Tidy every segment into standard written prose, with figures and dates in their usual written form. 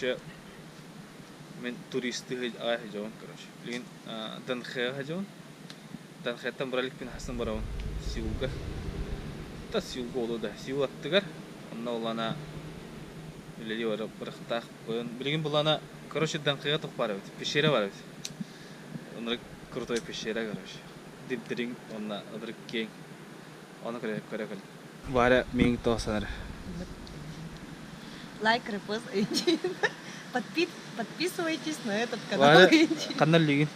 короче, мен туристы хажаун, короче. Блин, Данхэ хажаун. Данхэ там бралик пин хасан бараун. Сиулга. Та сиулга олу да. Сиул аттыгар. Онна олана биледи бара бырахтах. Билген булана, короче, Данхэга тук бара бит. Пещера бара бит. Онна крутой пещера, короче. Дип-дринг, онна одрык кең. Оны көре. Варя мен тоосанар. Лайк, репост, подписывайтесь на этот канал. Канал лигин.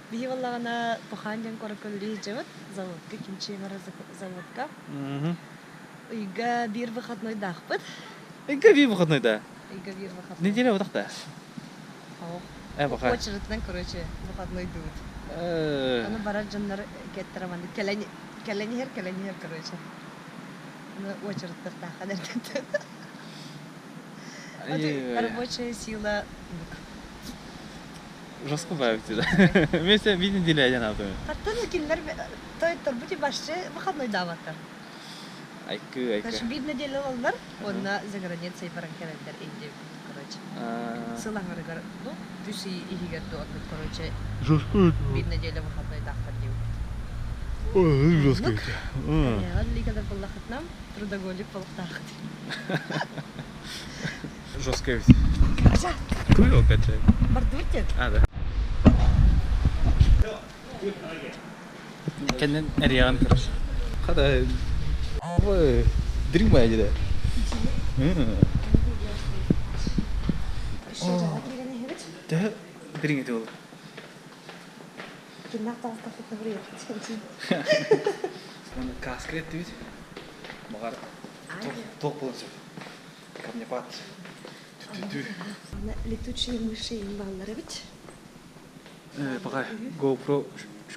Бие валлагана поханжан кораколли жабат заводка кимчемара заводка. Ига бир выходной дахпыт. Ига бир выходной да. Ига бир выходной. Неделя вот так. Пока. Очередьтен, короче, выходной дует. Аны барат жаннар кеттераманды. Келенихер, короче. Аны очередьтер тахадерден. Рабочая сила. Жестко бавите, да? Вместе видим делядя на то. Картаны кинлер той торбути башчы выходной даваттар. Айкы. Значит, бир неделя олдар, онна за границей баран келендер инде, короче. Сылаңырыгар, ну, бүси ихигер дуатны, короче. Жестко. Бир неделя выходной дахтар дию. Ой, жестко. Алли кадар баллахатнам, трудоголик баллахтахт. Жестко ведь. Кача. Круто качает. Бардуртет? Да. Kendin eriyan karış. Hadi. Vay. Drink mi acaba? Dah. Drink itu. Kenapa tak terlihat? Mana kaskret itu? Magar. Tok polisi. Kamnya pat. Летучие мыши имбаллары бит. Пока GoPro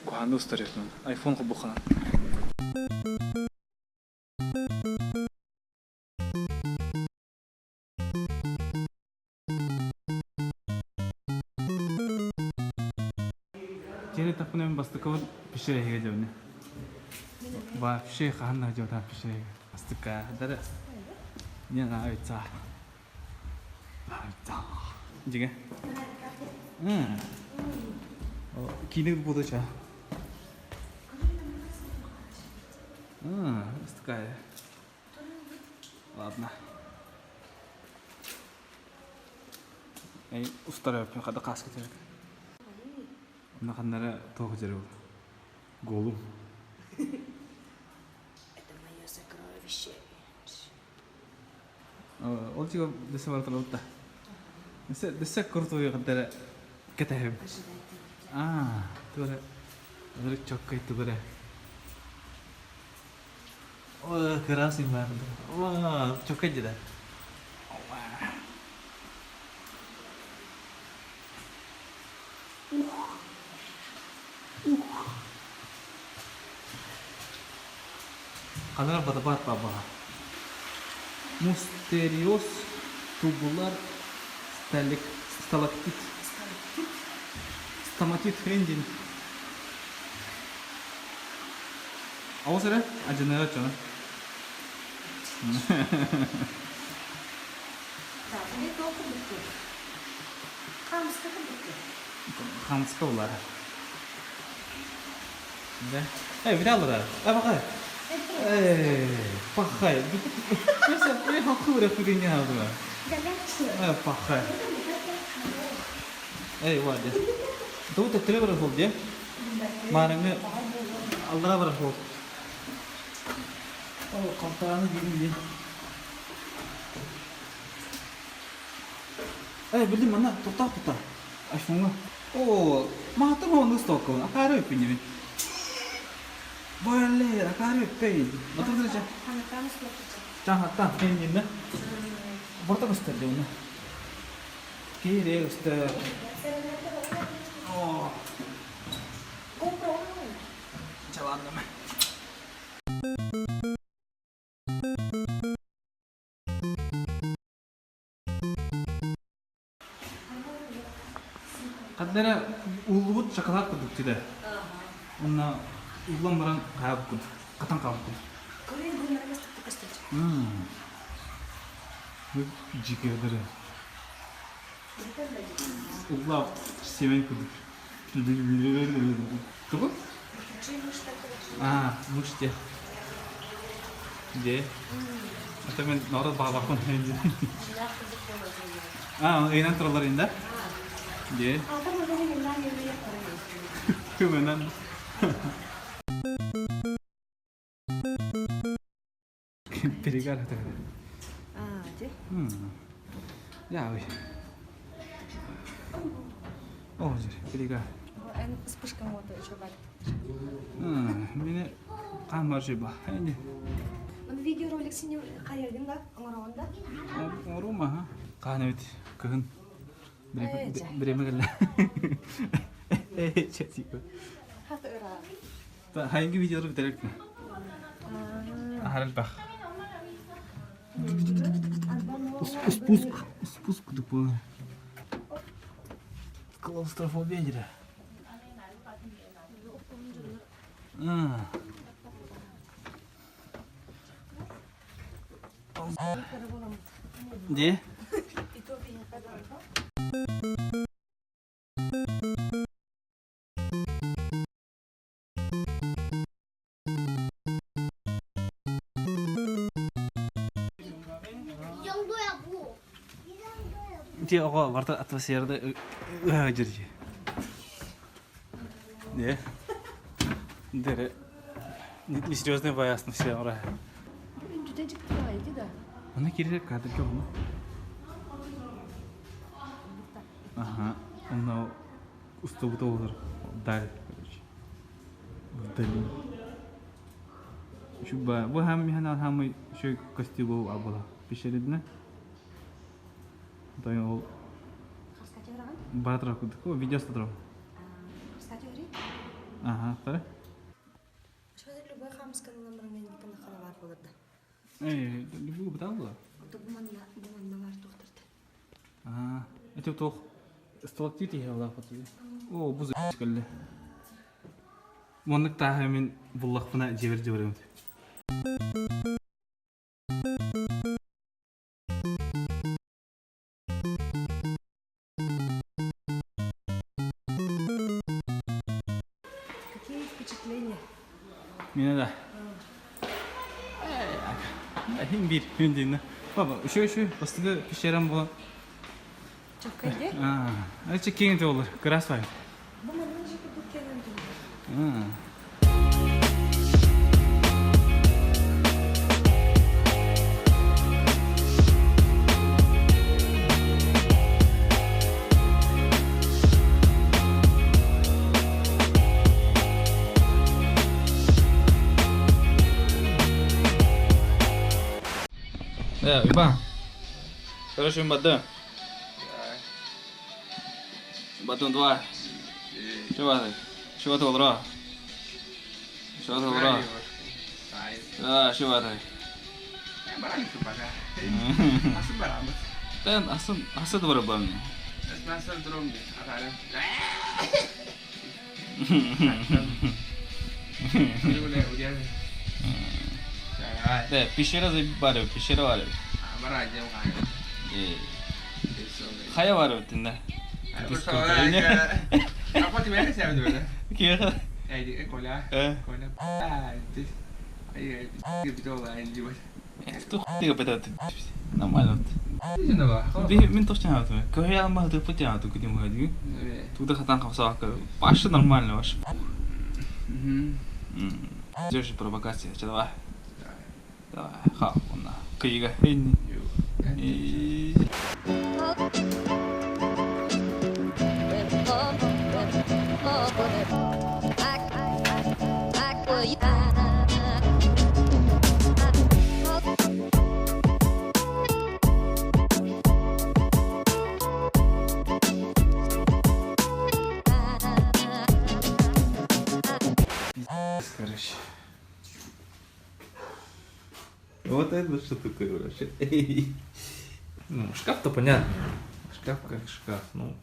куханды устарет. iPhone кубухана. Теперь так понимаем, бастыковод пещере геджевне. Вообще ханна геджевна пещере. Бастыка, да. Не нравится. Дига. Кинет буду ча. Такая. Ладно. Эй, устараю, когда каска терек. На ханнара тоже дерево. Голу. Это мое сокровище. Ол чиго десе бар талатта. Десе куртуй гадара кетем. Тура. Адыр чоккай тура. О, красный бар. О, чоккай жада. Kadar berdebat baba. Misterius tubular stalaktit. Stamatit hendin. Apa sih? Aja nera cuma. Ini tuh aku betul. Hamska ular. Dah. Viral ular. Apa kah? Pakai. Masa ini aku udah punya apa? Pakai. Wadah. Tuh terus berapa dia? Mana ni? Allah berapa? Oh, kontan gini. Beli mana? Tuta. iPhone. Oh, mata mau nustok kau. Apa ada punya? Boleh, akar pay. Betul saja. Jangan tak pengen na. Berapa besar dia na? Kiri besar. Oh. GoPro. Jalan nama. Kadang-kadang ulu coklat produk tidak. Mana ulang barang kayak pun, katang kamu pun. Kalian guna mas tu pasti. Jika ada. Угла семен кудuk. Кого? Муште. Где? Это мен народ бағлақпын енді. Үйнен тұралар енді? Где? Кімінен? Перегар это. Где? Я ой. О, перегар. Вспышка мото чувак. Мені қан бар жеба. Енді. Видеоролик сені қайырдың да? Аңырауында? Ору ма? Қан өт. Күн. Біреме келі. Чәтсикі. Хаты ыра. Хайынғы видеолар бітірек пі? Харал бақ. Спуск тупо. Клаустрофобия жира. Де? Те оға варта атмосферада жүрді. Не? Дере. Не серьезная боясна все ура. Жүдежік тұрайды да. Она керек кадр жоқ ма? Ага. Она ұстауыда olur. Дәл, короче. Вдали. Шуба. Бұл хамы хамы шой костюбы абыла. Пешередіне? Дайын ол батырақ күдік. О, видеосы тұрау. Ага, тары? Шода любой хамсканы номермен екіні қана бар болырды. Любой бұтал бұла? Оты бұманна бар тоқтырды. Это тоқ сталактит еге олақ бұтылды. О, бұзы көлі. Монық тағы мен бұллақ бұна жебір өмді. Мені да. Әйін бір өндейіні. Баба, үші, бастығы пешерам бұл. Чөпкәйде? Әйчі кеңінде олар, қырас бай. Бұманның жекі бұл кеңінде. Да, Иба. Короче, Бадон. Бадон 2. Чего ты? Чего ты улра? Чего ты улра? Чего ты? Тен асад барабан. Asal drum deh, akarnya. Udah. Да, пещера забарив, пещера варив. Бараja makanya. Хая варив тен да. Apa di mana sih sebenarnya? Кия. Коля. Коля. Itu. Ayo, gitu lah ini. Ту хуйга бетат. Нормально. Kenapa? Би мен точно хавт. Кое алмах да пути хавт куди му хади. Туда хатан хавсаак. Паш нормально ваш. Держи провокация, че давай. Давай, ха, онна. Кыйга. Короче. Вот это что такое вообще? Ну, шкаф-то понятно. Шкаф как шкаф. Ну,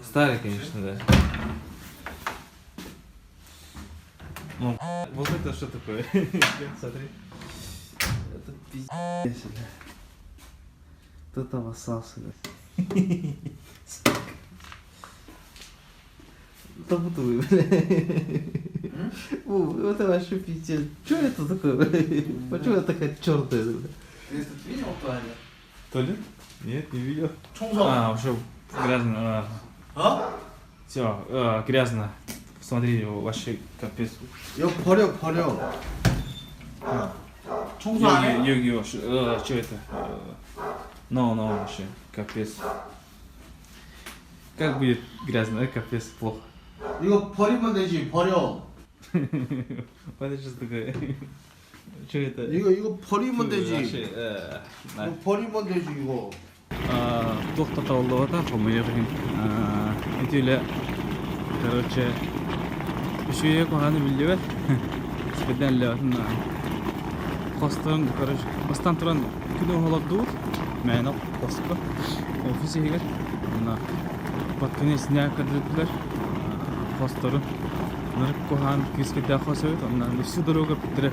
старый, конечно, да. Ну, вот это что такое? Смотри. Это пиздец, бля. Кто-то обоссался, бля. Табутовый, бля. Это вообще пиздец. Что это такое? Почему это такая черная? Ты тут видел туалет? Туалет? Нет, не видел. Уже грязно. Все, грязно. Смотри, вообще капец. 이거 버려. 청소 안 해? 여기, что это? No, вообще, капец. Как будет грязно, капец, плохо. 이거 버리면 되지, 버려. Это что такое? Что это? 이거 버리면 되지. Вообще, 이거 버리면 되지, 이거. Тоқтата олдығыда қылмайырғын. Етеулі, короче, үшуе қоғаны білдеуі. Спеден леғатын қостығын, короче, бастан тұран күні олап дуыр. Мәйін ал, қосыққа. Офисе егер. Под конец дня кірділділер. Қостығын. Нұрып қоған кескеде қосаует. Всю дорогу бітірі.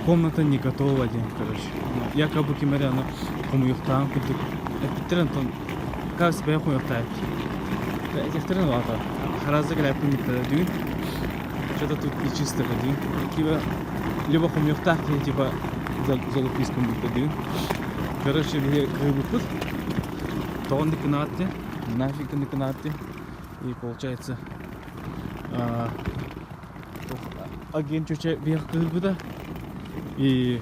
Комната не готова день, короче. Якобы кемере, қомуйықтағын күрдік. Эптерен тон как себя хуйтай. Эптерен вата. Харазы калапты митте дюн. Что-то тут нечисто дюн. Кива либо хуйтай, типа золотиском будет дюн. Короче, мне кругут. То он деканатте, нафиг деканатте. И получается агент чуть вверх кругуда. И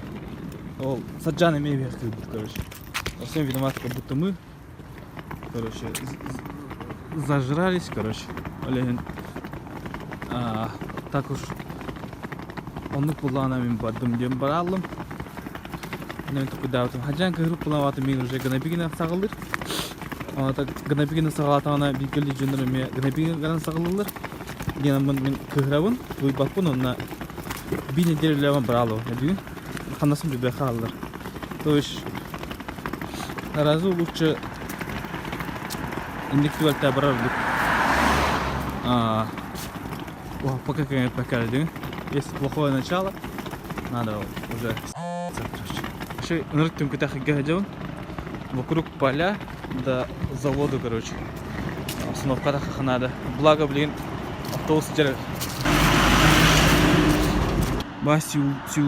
саджанами вверх кругут, короче. Всем виноват, как будто мы, короче, зажрались, короче, олеген. Так уж он планами подум дем баралым. Не только даутым. Хаджан кырып планаваты мен уже гнабигина сагылыр. Так гнабигина сагалатана бикели жөнөрүмө гнабигина сагылылыр. Мен кырабын, буй бакпын на bir неделю леван брало. Дюн. Ханасым бебе халлар. То есть разу лучше индивидуально обработать. Пока как покажу. Если плохое начало, надо уже еще ныртым куда ходил. Вокруг поля до завода, короче. Остановка так надо. Благо, блин, автобус теряет. Баси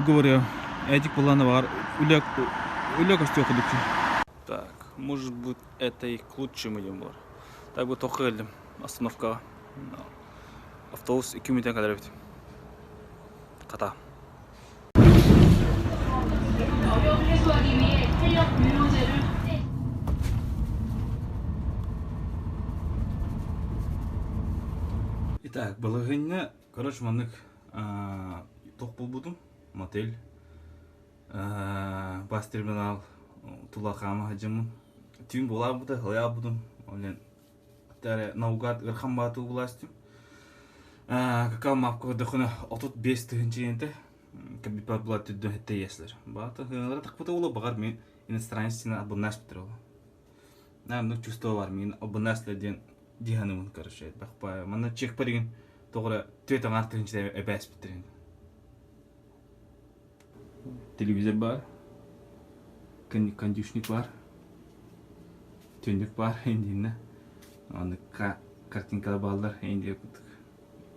говорю, этих планов var. Уляк остёхадык. Так, может быть, это и к лучшему идем. Так бы только елдим остановка. Автобус 2 минуттан kadar бит. Ката. Итак, балагынна, короче, маннык тоқ болбудум, мотель. Бас терминал тулақамы хажымын. Түйін бола бұды, ғылая бұдым. Олен, тәрі наугад ғырхан бату бұластым. Какал мапқы дұқыны 35 түгінші енді. Кәбіпат бұла түдді әтті еслер. Баты ғылара тақпыты олы бағар мен иностранецтен абоннаш бітір олы. Нәмдік чувство бар мен абоннашлерден диханымын, короче. Бақпай, мана чек пареген тоғыра төйтің артығыншы әбәс бітір енді. Телевизор бар, кондишник бар, төндік бар, ендейіне. Оны картинкалы балдар, ендей күттік.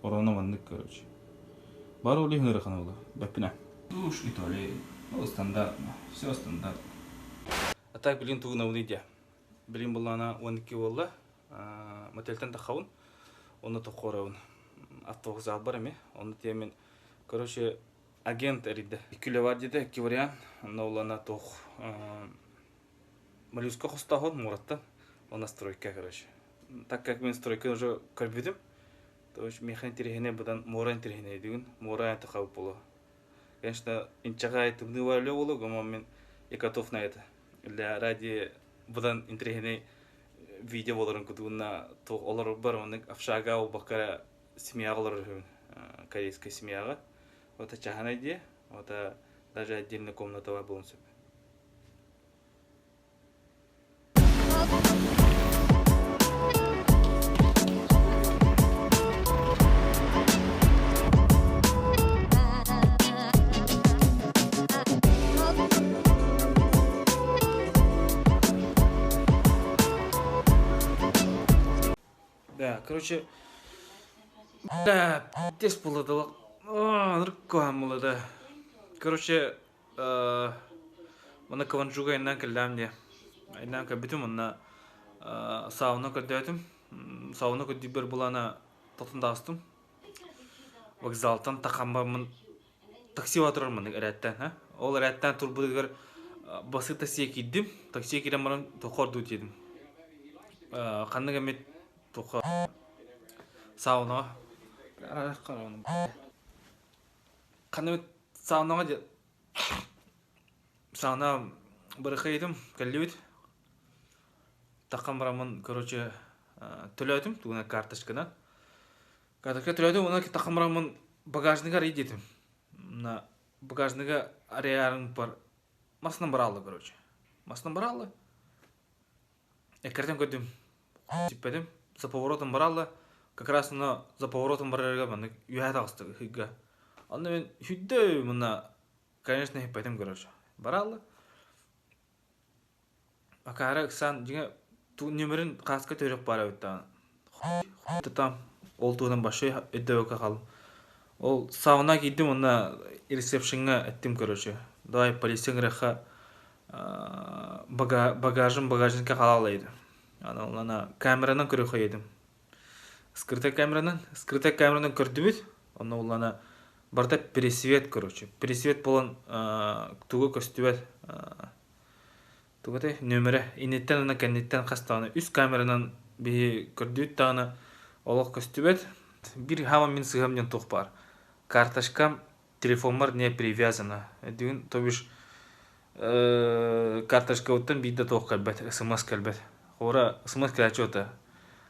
Орона вандық, короче. Бар олей ғыныры қана олы, бәпіна. Душ и туалет, стандартно, все стандартно. А так, блин, туғына ұлыйде. Блин, бұлана 12 олы, мотельтен тақауын, оны тоқорауын. Автобус албар әме, оны темен, короче, агент әриді. Күлі бар деді, 2 вариант. Олана тоқ моллюска қостағын Мураттан. Она стройка, короче. Так как мен стройка уже көрбедім, то есть механ терехене бұдан моран терехене дейін. Моран әті қауып болу. Конечно, инчаға айтымны варлы болу, но мен я готов на это. Ради бұдан интерехене видео боларын күдігіна тоқ олар бар, оның афшаға ол бақара семьяға олар, корейская семьяға. Вот это чахана идея, вот даже отдельная комната в облонце. короче, да, тез болады. Нырккоам болады. Короче, мына каванжуга айнан келдам де. Айнан кабитум мына сауна көрдөтүм. Сауна көдүбөр булана тотундастым. Вокзалтан тақамбамын такси отырмын эрәттән, Ол эрәттән турбудыгар басы такси киддим. Такси кидем барам тохорду дедим. Канныга мет тоха сауна. Канны саунага де. Сауна бырыкайдым, келлебит. Тақам барамын, короче, төлөдүм, тугуна карточкана. Карточка төлөдүм, уна тақам барамын багажныга рейдетим. На багажныга ареярың бар. Масынан баралы, короче. Масынан баралы. Экертен көдүм. Типпедим. За поворотом баралы. Как раз за поворотом барарга мен юят астыгы хыга. Аны мен хүддө мына, конечно, хиппедим, короче. Баралы. Акара сан жиңе нөмірін қасқа төрек бара өттіған. Там ол туғынан башы өддөуікі қалым. Ол сауна кейдім, онна ресепшінға әттім, короче. Давай полисен рәққа багажынка қалалайды. Ана камеранан көріқі едім. Скрытый камеранан көрді бет. Оны олана барда пересвет, короче. Пересвет болан туғы көстібет. Тугате нөмірі. Инеттен ана кәнеттен қастағаны. Үс камеранан бейі көрді тағына олық көстібет. Bir хама мен сығамнен тоқ бар. Карташкам телефон бар не привязана. Дүйін, то биш карташка оттан бейді тоқ кәлбет, смс кәлбет. Хора смс кәлчота.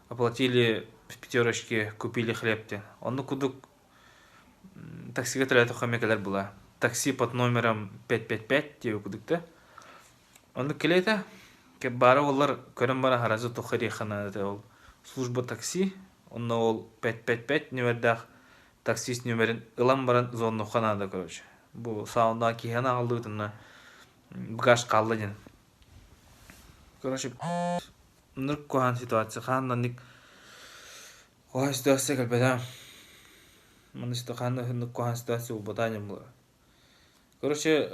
Оплатили в пятерочке, купили хлебте. Оны кудук таксиге тәлі тоқамекелер была. Такси под номером 555 деу кудукта. Оны келейті, кеп бары олар көрім бара харазы тоқы рейхана. Служба такси. Онна ол 555 нөмердақ таксист нөмерін ылам баран зонны қанады, короче. Бұл сауында кейхана қалды өтінна багаж қалды ден. Короче, нұрк қоған ситуация. Қанында ник қоған ситуация кәлбеді. Мұны қанында нұрк қоған ситуация ұлбатанем бұл. Короче,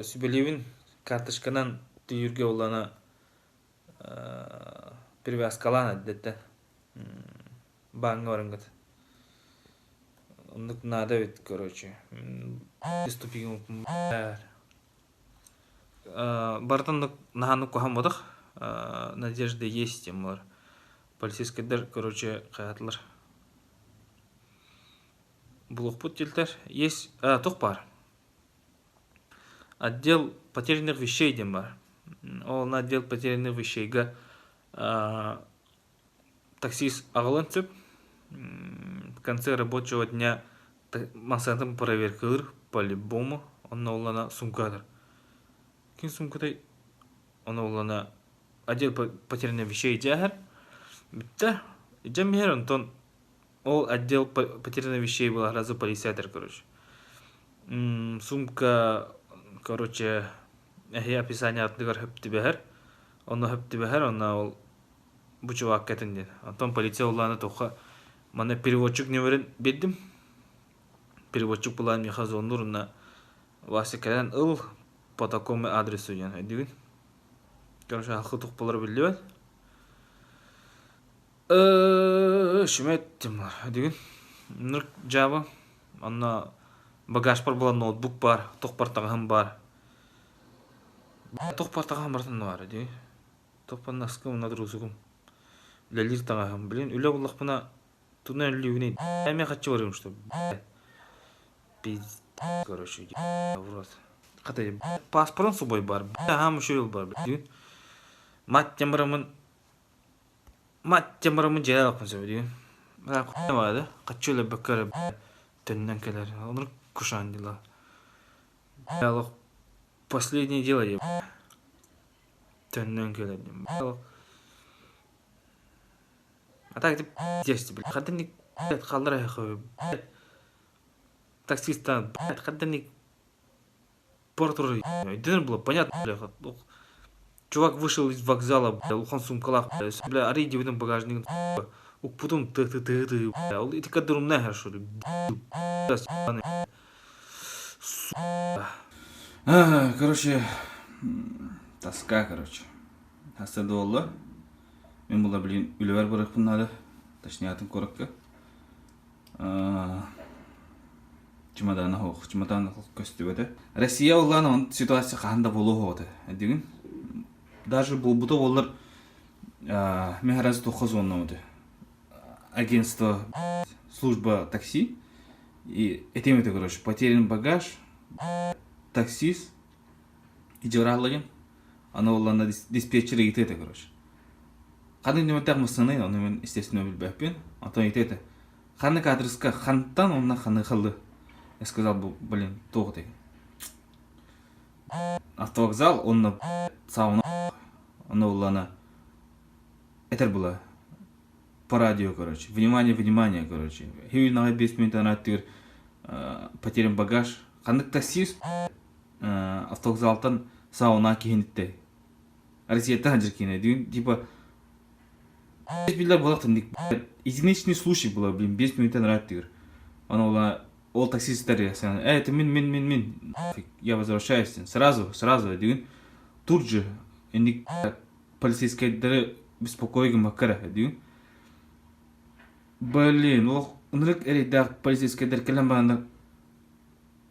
сөбелевін картышканан түйірге олана привязкалан әдетті. Банга орангат. Он надо ведь, короче. Приступим. Бартан нагану кухамодах. Надежда есть, мор. Полицейский дар, короче, каятлар. Блокпут тельтер. Есть, тухпар. Отдел потерянных вещей, демар. Он отдел потерянных вещей. Таксист ағылынцып, в конце рабочего дня масантым проверкалыр по-любому, он олана сумкадыр. Кин сумкадай? Он олана отдел потерянных вещей джагар. Битта, джаммер он ол отдел потерянных вещей был разу полицейдер, короче. Сумка, короче, описание отныгар хэптибэхэр. Он хэптибэхэр, он ол bu çuvak ketindi. Антон полиция уланы тоқа. Мана переводчик нөмерін бердім. Переводчик бұлан мехазы онурына васикадан ыл по такому адресу ден. Әдігін. Короче, ақы тұқпалар білді бәд. Шыметтім бар. Әдігін. Нұрк жабы. Анна багаж бар бұлан ноутбук бар. Тоқпар тағым бар. Тоқпар тағым бартын бар. Әдігін. Тоқпар наскым, надрузығым. Лялир тағам, блин, үлі болақ бұна туна үлі өне әме қатшы барым, что пиздец, короче, врот. Қатай, паспорын собой бар, ағам үші ел бар, блин. Мат тембарамын жайлы қын сөй, блин. Бірақ құтына бады, қатшы өлі бәккәрі, түннен келер, оныр күшан дела. Бәлік, последнее дело, түннен келер, бәлік. А так ты пиздец, блядь, когда не қалдыр аяқы, блядь, таксистан, блядь, когда не портур, динер было понятно, блядь, чувак вышел из вокзала, блядь, ухан сумкалах, блядь, ари девятым багажник, потом ты, и ты когда умная хорошо. Короче, тоска, короче. Хастады олды. Мен бұлда білген үлі барықпын ады. Точнее, атын көріккі. Чемоданы көсті өті. Россия олланы ситуация қағында болу өті. Деген. Даже бұл бұты олар мен разы 9 онны өті. Агентство, служба такси. И этим это, короче, потерян багаж, таксист, и дераллаген. Она олланы диспетчері етеді, короче. Қандай нөміртақ мұсыны, оны мен естественно білбәппен. Антон етеді. Қанық адресқа қанттан онына қаны қылды. Я сказал, блин, тоғы деген. Автовокзал, онына сауына, оны олланы этер была. По радио, короче. Внимание, короче. Хивильнаға 5 минуттан аттығыр потерян багаж. Қандық таксист автовокзалтан сауына кейінітті. Россияттан жүркені. Деген, типа, 5 билер болақтын. Единичный случай было, блин, 5 минуттан аттығыр. Оны ол таксисттер, это мен. Я возвращаюсь. Сразу, деген. Тут же, полицейские беспокойғы макара, деген. Блин, онырық әрейдағы полицейскайдар кәлем бағанда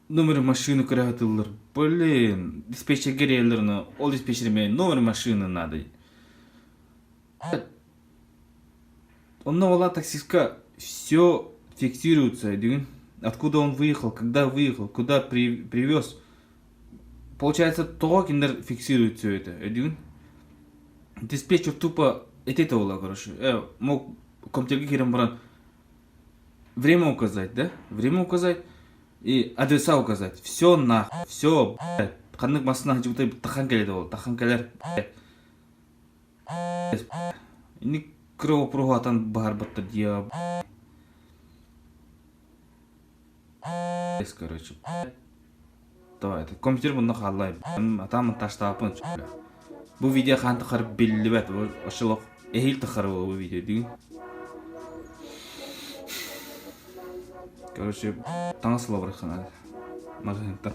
номер машины күрәтілдір. Блин, диспетчер керейлеріні, ол диспетчермен номер машины надо. Онна ола таксистка все фиксируется, деген. Откуда он выехал, когда выехал, куда привез. Получается, того киндер фиксирует все это, деген. Диспетчер тупо это ола, короче. Мог компьютерге керем баран время указать, да? Время указать и адреса указать. Все нахуй, все, блядь. Қандық масына жібітай тақан келеді ол, тақан келер, блядь. Ині кровопругу атан бар бітті, дия, блядь. Короче, давай, компьютер бұнды қалай, атамын таштапын, блядь. Бұл видео қанты қарып белілі бәт, ашылық әйіл тұқары бұл видео, деген. Короче, таңысыла бұраққан ады. Магазинттар.